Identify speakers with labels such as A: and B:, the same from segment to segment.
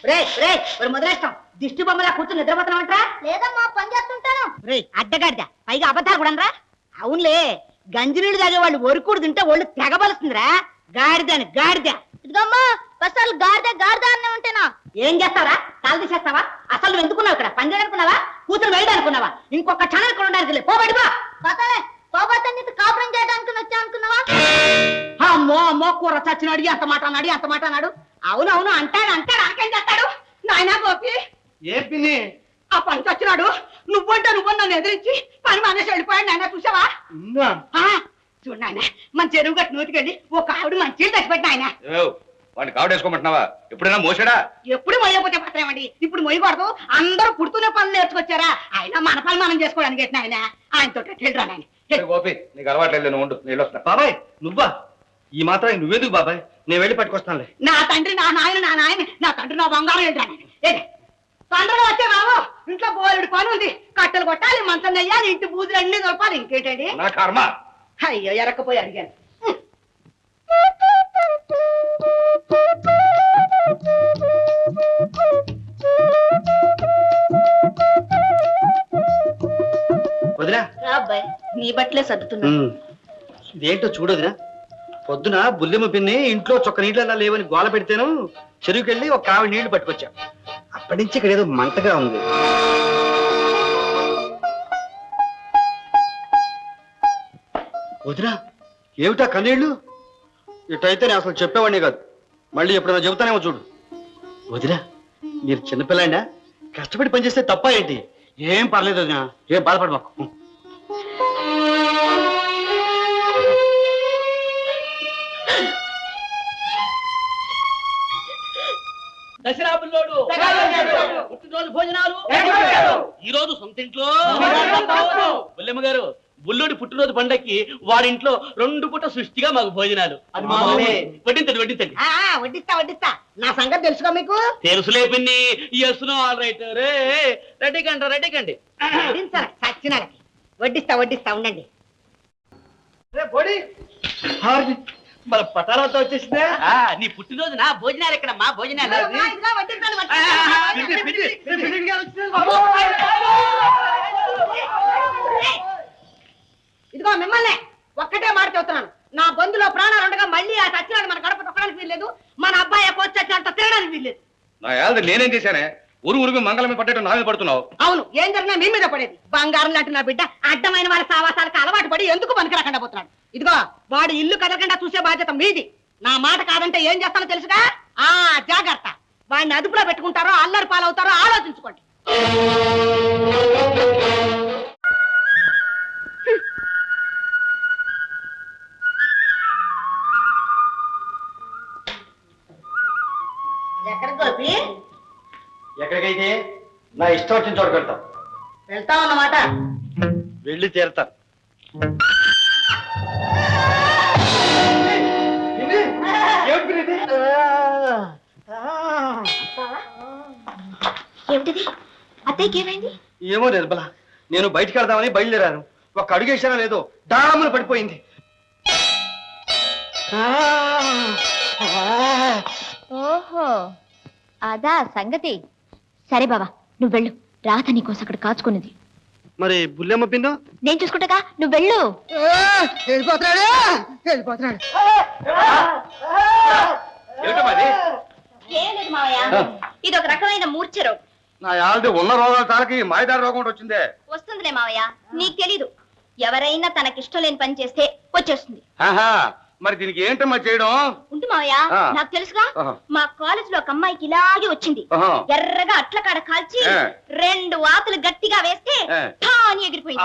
A: రే రే మరి మొదలెస్తాం దిష్టి బొమ్మలా కూర్చొని నిద్రపోతున్నావంటా?
B: లేదమ్మా పని చేస్తుంటాను.
A: రే అడ్డగాడిద పైగా అబద్ధాలు కూడా. అవునులే గంజినీళ్ళు తాగే వాళ్ళు ఒరుకూడు తింటే ఒళ్ళు తెగబలుస్తుందిరా. గాడిదని గాడిద.
B: ఇదిగమ్మా బస్సాలు గాడిద గాడిద అనే ఉంటేనా?
A: ఏం చేస్తావా? కాలు తీసేస్తావా? అసలు నువ్వు ఎందుకున్నావు ఇక్కడ? పని చేయనుకున్నావా? కూతురు వేయడానుకున్నావా? ఇంకొక క్షణం ఇక్కడ ఉండడానికి పోబడిపో.
B: కథలే పోబోతే కాపురం చేయడానికి వచ్చా అనుకున్నావా?
A: అమ్మో అమ్మో కూర చచ్చినాడు ఎంత మాట అన్నాడు ఎంత మాట అన్నాడు. అవునవును అంటాడు అంటాడు. ఆకేం చేస్తాడు నాయనా గోపి?
C: ఏ పిన్ని
A: ఆ పని చచ్చినాడు. నువ్వంటే నువ్వు నన్ను ఎదిరించి పని మానేసి వెళ్ళిపోయాడు. నాయన చూసావా? చూడు నాయన మన చెరువు గట్టు నూతికెళ్ళి ఒక ఆవిడ మంచి తెచ్చిపెట్టి నాయన.
C: వాడిని కావడేసుకోమంటున్నావా? ఎప్పుడైనా మోసాడా?
A: ఎప్పుడు మొయ్యకపోతే పత్రమండి. ఇప్పుడు మొయ్యకూడదు. అందరూ పుడుతూనే పనులు నేర్చుకొచ్చారా? ఆయన మన పని మనం చేసుకోవడానికి ఎట్టిన ఆయన ఆయనతో వెళ్ళరా నాయన.
C: గోపి నీకు అలవాట్లేదు, నువ్వు ఉండు, నేను వస్తా. బాబాయ్ నువ్వా? ఈ మాత్రం నువ్వెందుకు బాబాయ్? నేను వెళ్ళి పట్టుకొస్తానులే.
A: నా తండ్రి నా నాయన నా నాయన నా తండ్రి నా బంగారం వెళ్ళరా నాయన. తొందరగా వచ్చే బాబు. ఇంట్లో బోలుడు పని ఉంది. కట్టెలు కొట్టాలి, మంచం నెయ్యాలి, ఇంటి బూజులు అన్ని దొరపాలి. ఇంకేంటండి
C: నా కర్మ.
A: అయ్యో ఎరక్కపోయి అడిగాను.
C: వదినా
B: అబ్బాయి నీ బట్టలే సర్దుతున్నా.
C: ఇదేంటో చూడదురా. పొద్దున బుల్లెమ్మ పిన్ని ఇంట్లో చొక్క నీళ్ళలా లేవని గోల పెడితేను చెరువుకెళ్ళి ఒక ఆవిడ నీళ్లు పట్టుకొచ్చా. అప్పటి నుంచి ఇక్కడ ఏదో మంటగా ఉంది. వదినా ఏమిటా కన్నీళ్ళు? ఇటైతే నేను అసలు చెప్పేవాడిని కాదు. మళ్ళీ ఎప్పుడైనా చెబుతానేమో చూడు. వదినా మీరు చిన్నపిల్లాడినా? కష్టపడి పనిచేస్తే తప్ప ఏంటి? ఏం పర్లేదు వదినా, ఏం బాధపడమాకు.
D: దసరా బుల్లోడు పుట్టినరోజు భోజనాలు ఈ రోజు సొంత ఇంట్లో. బుల్లెమ్మ గారు బుల్లోడి పుట్టినరోజు పండక్కి వాడింట్లో 2 పూట సృష్టిగా మాకు భోజనాలు. వడ్డించండి వడ్డించండి.
A: వడ్డిస్తా వడ్డిస్తా. నా సంగతి తెలుసుకో మీకు.
D: తెలుసులే పిన్ని. Yes no all right. రే రెడీ కండి రెడీ కండి.
A: సచ్చినాలకి వడ్డిస్తా వడ్డిస్తా ఉండండి.
C: మన పటాలతో వచ్చేసిందే.
D: నీ పుట్టినరోజు నా భోజనాలు ఎక్కడ? మా భోజనాలు
A: ఇదిగో మిమ్మల్ని ఒక్కటే మాట చెబుతున్నాను. నా బంధులో ప్రాణాలు ఉండగా మళ్ళీ ఆ సచ్చినాడు మన గడప తొక్కడానికి వీల్లేదు. మన అబ్బాయి కోచ్ చచ్చినంత తినడానికి వీల్లేదు.
C: నా యాద నేనేం చేశానే? ఊరు మంగళం మీద పడ్డట్టు నా మీద పడుతున్నావు.
A: అవును ఏం జరిగినా మీ మీద పడేది. బంగారం లాంటి నా బిడ్డ అడ్డమైన వాళ్ళ సావాసాలకు అలవాటు పడి ఎందుకు పనికి రాకుండా పోతున్నాడు. ఇదిగో వాడు ఇల్లు కదలకుండా చూసే బాధ్యత మీది. నా మాట కాదంటే ఏం చేస్తానో తెలుసుగా. జాగ్రత్త. వాడిని అదుపులో పెట్టుకుంటారో అల్లరి పాలవుతారో ఆలోచించుకోండి. ఎక్కడ గోపి?
C: ఎక్కడికైతే నా ఇష్టం వచ్చిన చోటు పెడతా.
A: వెళ్తామన్నమాట.
C: వెళ్ళి తీరతా.
B: ఏమిటిది? అత్తయ్యకి ఏమైంది?
C: ఏమో నిర్మల, నేను బయటికి వెళ్దామని బయలుదేరాను. ఒక అడుగేసానో లేదో డాములు పడిపోయింది.
B: ఓహో అదా సంగతి. సరే బాబా నువ్వు వెళ్ళు. రాధ నీకోసం అక్కడ కాచుకున్నది.
C: మరి బుల్లెమ్మ పిందో
B: నేను చూసుకుంటాగా, నువ్వు వెళ్ళు.
A: వెళ్ళిపోతున్నాడు వెళ్ళిపోతున్నాడు.
B: ఏం లేదు మావయ్య, ఇది ఒక రకమైన మూర్ఛ రోగం.
C: నా యాల్ది ఉన్న రోగాల తాలకి మాయదారి రోగం ఒకటి వచ్చిందే.
B: వస్తుందిలే మావయ్య, నీకు తెలీదు. ఎవరైనా తనకిష్టం లేని పని చేస్తే వచ్చేస్తుంది.
C: మరి దీనికి ఏంటమ్మా చేయడం?
B: ఉంటు మావయ్య, నాకు తెలుసుగా. మా కాలేజ్ లో ఒక అమ్మాయికి ఇలాగే వచ్చింది. ఎర్రగా అట్ల కాడ కాల్చి 2 వాతులు గట్టిగా వేస్తే ఠాని ఎగిరిపోయింది.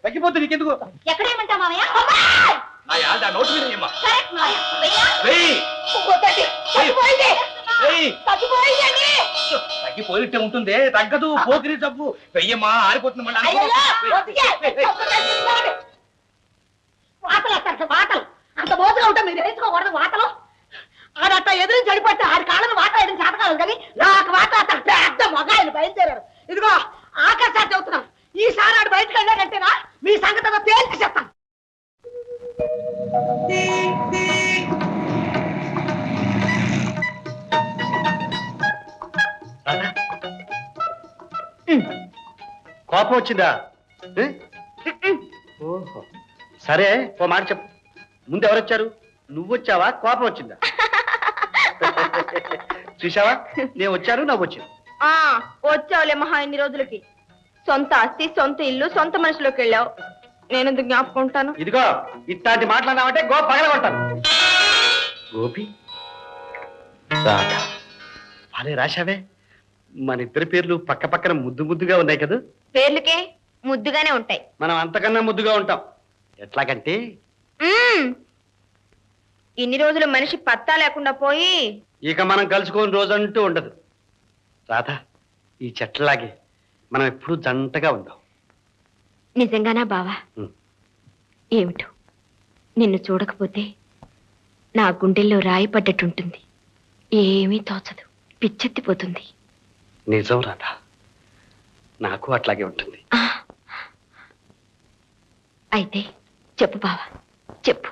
C: తగ్గిపోతే నీకెందుకు?
B: ఎక్కడేమంటా మావయ్య?
C: తగ్గిపోయిట్టే ఉంటుంది. తగ్గదు. పోకిరి జబ్బు. వెయ్యమ్మా ఆరిపోతుంది. మళ్ళీ
A: వాతలు అంత మోతుగా ఉంటా మీరు వేసుకోకూడదు. వాతలు ఆడట్ట ఎదురించి చడిపడితే 6 కాళ్ళను వాత వేయడం చేతకాదు కానీ నాకు వాత పెద్ద మొగాయలు బయలుదేరారు. ఇదిగో ఆకాశాలు చెబుతున్నాను. ఈసారి ఆడు బయటకు వెళ్ళాడంటేనా మీ సంగతి తేల్చి
C: కోపం వచ్చిందా? ఓహో, సరే ఓ మాట చెప్పు. ముందు ఎవరొచ్చారు? నువ్వు వచ్చావా, కోపం వచ్చిందా? చూసావా, నేను వచ్చాను, నవ్వు వచ్చింది.
B: వచ్చావులే మహా ఇన్ని రోజులకి. సొంత ఆస్తి, సొంత ఇల్లు, సొంత మనుషులోకి వెళ్ళావు. నేనెందుకు జ్ఞాపకం ఉంటాను?
C: ఇదిగో ఇట్లాంటి మాట్లాడినావంటే పగలగొట్టాను. గోపి, అరే రాశావే, మన ఇద్దరి పేర్లు పక్క పక్కన ముద్దు ముద్దుగా ఉన్నాయి కదా.
B: పేర్లకే ముద్దుగానే ఉంటాయి.
C: మనం అంతకన్నా ముద్దుగా ఉంటాం. ఎట్లాగంటే
B: ఇన్ని రోజులు మనిషి పత్తా లేకుండా పోయి
C: ఇక మనం కలుసుకోని రోజంటూ ఉండదు. రాధా, ఈ చెట్లలాగే మనం ఎప్పుడూ జంటగా ఉందాం.
B: నిజంగానా బావా? ఏమిటో, నిన్ను చూడకపోతే నా గుండెల్లో రాయి పడ్డట్టుంటుంది. ఏమీ తోచదు, పిచ్చెత్తిపోతుంది.
C: నిజం రాధా, నాకు అట్లాగే ఉంటుంది.
B: అయితే చెప్పు బావా, చెప్పు.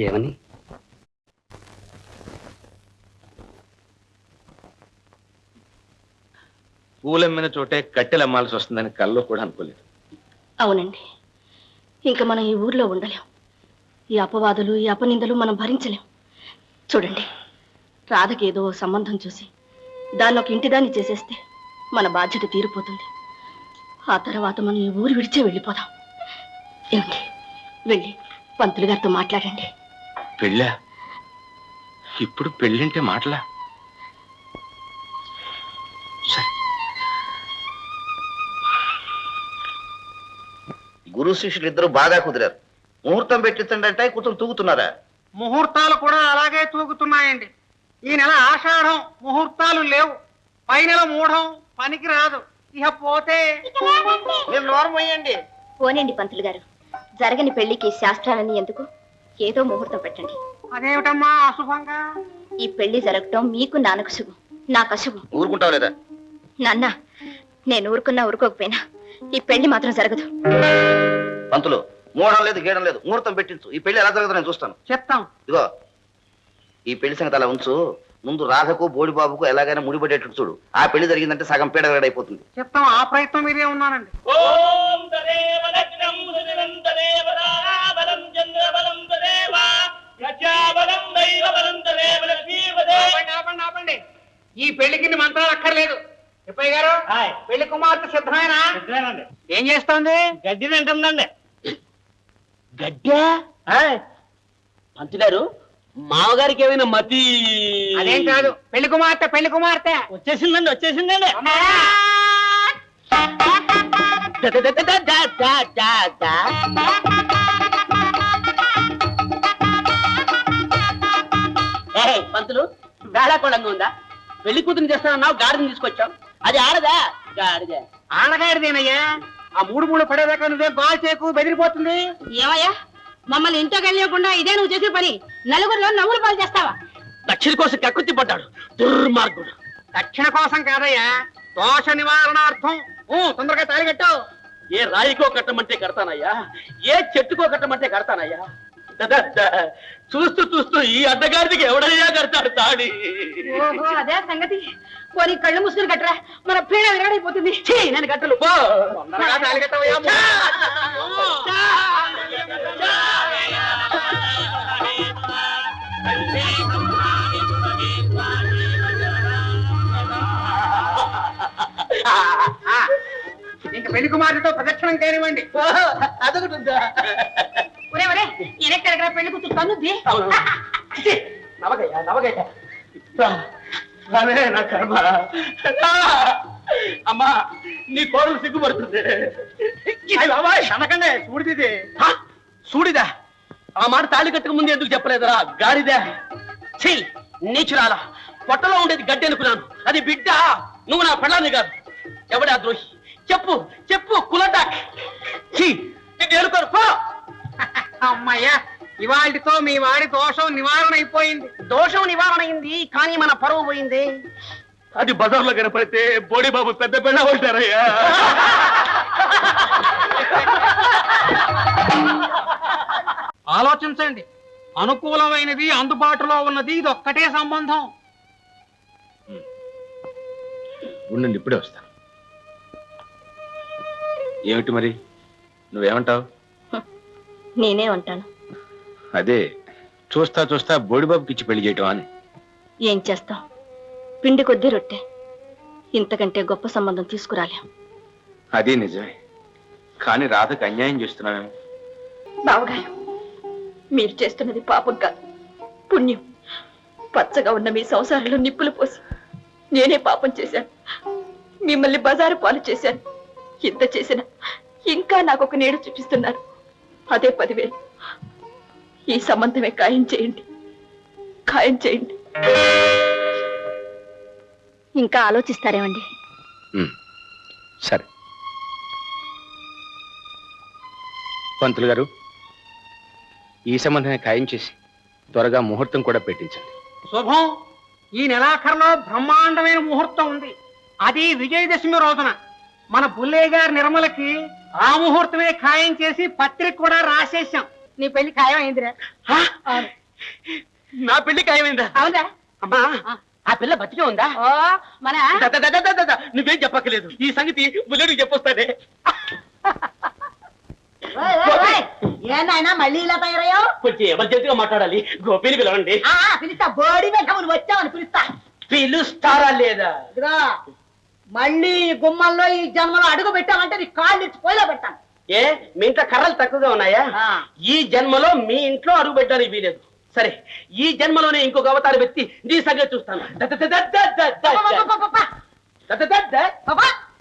C: ఏమని?
E: పూలమ్మిన చోటే కట్టెలు అమ్మాల్సి వస్తుందని కల్లో కూడా అనుకోలేదు.
A: అవునండి, ఇంకా మనం ఈ ఊర్లో ఉండలేం. ఈ అపవాదులు, ఈ అపనిందలు మనం భరించలేం. చూడండి, రాధకి ఏదో సంబంధం చూసి దాన్ని ఒక ఇంటిదాన్ని చేసేస్తే మన బాధ్యత తీరిపోతుంది. ఆ తర్వాత మనం ఈ ఊరు విడిచే వెళ్ళిపోదాం. ఏమండి, వెళ్ళి పంతులు గారితో మాట్లాడండి.
E: పెళ్ళా? ఇప్పుడు పెళ్ళింటే మాటలా? సరే.
F: గురు శిష్యులు ఇద్దరు బాగా కుదిరారు. ముహూర్తం పెట్టించండి అంటే కూర్చొని తూగుతున్నారా?
G: ముహూర్తాలు కూడా అలాగే తూగుతున్నాయండి. ఈ నెల ఆషాఢం, ముహూర్తాలు లేవు. పై నెల మూఢం, పనికి రాదు. ఇక పోతే మీరు నోరమయ్యండి.
B: పోనండి పంతులు గారు, జరగని పెళ్లికి శాస్త్రాలని ఎందుకు? ఏదో ముహూర్తం పెట్టండి.
G: అదేమిటమ్మా అశుభంగా?
B: ఈ పెళ్లి జరగటం మీకు నాన్నకు శుభం, నాకు అశుభం.
F: ఊరుకుంటావు లేదా?
B: నాన్న, నేను ఊరుకున్నా ఊరుకోకపోయినా ఈ పెళ్లి మాత్రం జరగదు.
F: పంతులు, మూఢం లేదు, గీయడం లేదు, ముహూర్తం పెట్టించు. ఈ పెళ్లి ఎలా జరుగుతుందో నేను చూస్తాను.
G: చెప్తాం.
F: ఇదిగో, ఈ పెళ్లి సంగతి అలా ఉంచు. ముందు రాధకు బోడిబాబుకు ఎలాగైనా ముడిపడేటట్టు చూడు. ఆ పెళ్లి జరిగిందంటే సగం పీడ అయిపోతుంది.
G: చెప్తాం, ఆ ప్రయత్నం మీరే ఉన్నానండి.
D: ఓం తదేవ లగ్నం సునిరంతదేవ తారాబలం చంద్రబలం తదేవ ప్రజాబలం దైవబలం తదేవ లక్ష్మీపదే.
G: ఆపండి. ఈ పెళ్లికి మంత్రాలు అక్కర్లేదు. ఎప్పయ్య గారు, పెళ్లి కుమార్తె సిద్ధమేనా? ఏం చేస్తోంది?
D: గడ్డి తింటుందండి. గడ్డా? పంతుగారు, మామగారికి ఏమైనా మతి?
G: అదేం కాదు, పెళ్లి కుమార్తె
D: వచ్చేసిందండి. పంతులు, వేళాకోళంగా ఉందా? పెళ్లి కూతురు చేస్తానన్నావు, గాడిని తీసుకొచ్చావు. అది ఆడదా? గాడిదే.
G: ఆడగాడిదేనయ్యా. ఆ మూడు పడేదాకా నువ్వే బాల్ చేకు, బెదిరిపోతుంది.
A: ఏమయ్యా, మమ్మల్ని ఇంట్లో వెళ్ళకుండా ఇదే నువ్వు చేసే పని? నలుగురిలో నవ్వులు పాలు చేస్తావా?
D: దక్షిణ కోసం కక్కుర్తి పడ్డాడు దుర్మార్గుడు.
G: దక్షిణ కోసం కాదయ్యా, దోష నివారణార్థం. తొందరగా తాళి కట్టావు.
D: ఏ రాయికో కట్టమంటే కడతానయ్యా, ఏ చెట్టుకో కట్టమంటే కడతానయ్యా. చూస్తూ ఈ అడ్డగాడికి ఎవడయ్యా కడతాడు తాడి?
A: ఓహో, అదే సంగతి. పోనీ కళ్ళు ముసుగులు కట్టరా, మన పీడ విరగడైపోతుంది.
D: నేను కట్టలు పో.
G: తొందరగా తాళి కట్టవయ్యా. ఇంక పెళ్లి కుమార్తెతో ప్రదక్షిణం కానివ్వండి.
D: అదొకటి ఉందా?
A: ఒరే ఎనెక్కడ పెళ్లి కూతురు తన్నుద్ది.
D: నవగయ్యా నా కర్మ. అమ్మా, నీ కోడలు సిగ్గుపడుతుంది.
G: అనకండి, చూడిది.
D: చూడిదా? ఆ మాట తాళి కట్టక ముందు ఎందుకు చెప్పలేదురా గాడిదా? చెయ్యి నీచురాలా, పొట్టలో ఉండేది గడ్డి అనుకున్నాను, అది బిడ్డ. నువ్వు నా పెళ్ళాన్ని కాదు. ఎవడా ద్రోహి? చెప్పు కులట.
G: అమ్మయ్యా, ఇవాళతో మీ వాడి దోషం నివారణ అయిపోయింది. దోషం నివారణ అయింది, కానీ మన పరువు పోయింది.
D: అది బజార్లో కనపడితే బోడిబాబు పెద్ద పెళ్ళ ఉంటారయ్యా.
G: ఆలోచించండి. అనుకూలమైనది, అందుబాటులో ఉన్నది ఇది ఒక్కటే సంబంధం.
E: ఉండండి, ఇప్పుడే వస్తాను. ఏమిటి మరి, నువ్వేమంటావు?
B: నేనే ఉంటాను.
E: అదే చూస్తా చూస్తా బోడిబాబుకి ఇచ్చి పెళ్లి చేయటం అని.
B: ఏం చేస్తాం, పిండి కొద్దీ రొట్టె. ఇంతకంటే గొప్ప సంబంధం తీసుకురాలేం.
E: అదే నిజమే, కానీ రాధకు అన్యాయం చేస్తున్నావేమో.
B: బావగారు, మీరు చేస్తున్నది పాపం కాదు, పుణ్యం. పచ్చగా ఉన్న మీ సంసారంలో నిప్పులు పోసి నేనే పాపం చేశాను. మిమ్మల్ని బజారు పాలు చేశాను. ఇంత చేసిన ఇంకా నాకు ఒక నీడ చూపిస్తున్నారు. అదే 10,000. ఈ సంబంధమే ఖాయం చేయండి, ఖాయం చేయండి. ఇంకా ఆలోచిస్తారేమండి?
E: సరే పంతులు గారు, ఈ సంబంధమే ఖాయం చేసి త్వరగా ముహూర్తం కూడా పెట్టించండి.
G: శుభం. ఈ నెలాఖరులో బ్రహ్మాండమైన ముహూర్తం ఉంది. అది విజయదశమి రోజున. మన బుల్లయ్య గారి నిర్మలకి ఆ ముహూర్తమే ఖాయం చేసి పత్రిక కూడా రాసేసాం.
A: నీ పెళ్లి ఖాయం అయిందిరా.
D: నా పెళ్లి ఖాయమైందా?
A: అవునా?
D: అమ్మా, ఆ పిల్ల బతికే ఉందా?
A: ఓ మన
D: నువ్వేం చెప్పక్కలేదు, ఈ సంగతి బుల్లెడికి చెప్పొస్తానే.
A: ఏనాయనా మళ్ళీ ఇలా తయారయ్యావు?
D: కొంచెం ఎమర్జెన్సీగా మాట్లాడాలి, గోపిని పిలవండి.
A: పిలుస్తా, బోడి వెంటనే వచ్చావని పిలుస్తా.
D: పిలుస్తారా లేదా?
A: ఇదిగో మళ్ళీ ఈ గుమ్మంలో ఈ జన్మలో అడుగు పెట్టామంటే నీ కాళ్ళు ఇచ్చి పోయిలో పెడతాను.
D: ఏ, మీ ఇంట్లో కర్రలు తక్కువగా ఉన్నాయా? ఈ జన్మలో మీ ఇంట్లో అడుగు పెట్టడానికి వీలేదు. సరే, ఈ జన్మలోనే ఇంకొక అవతారం ఎత్తి నీ సంగతి చూస్తాను.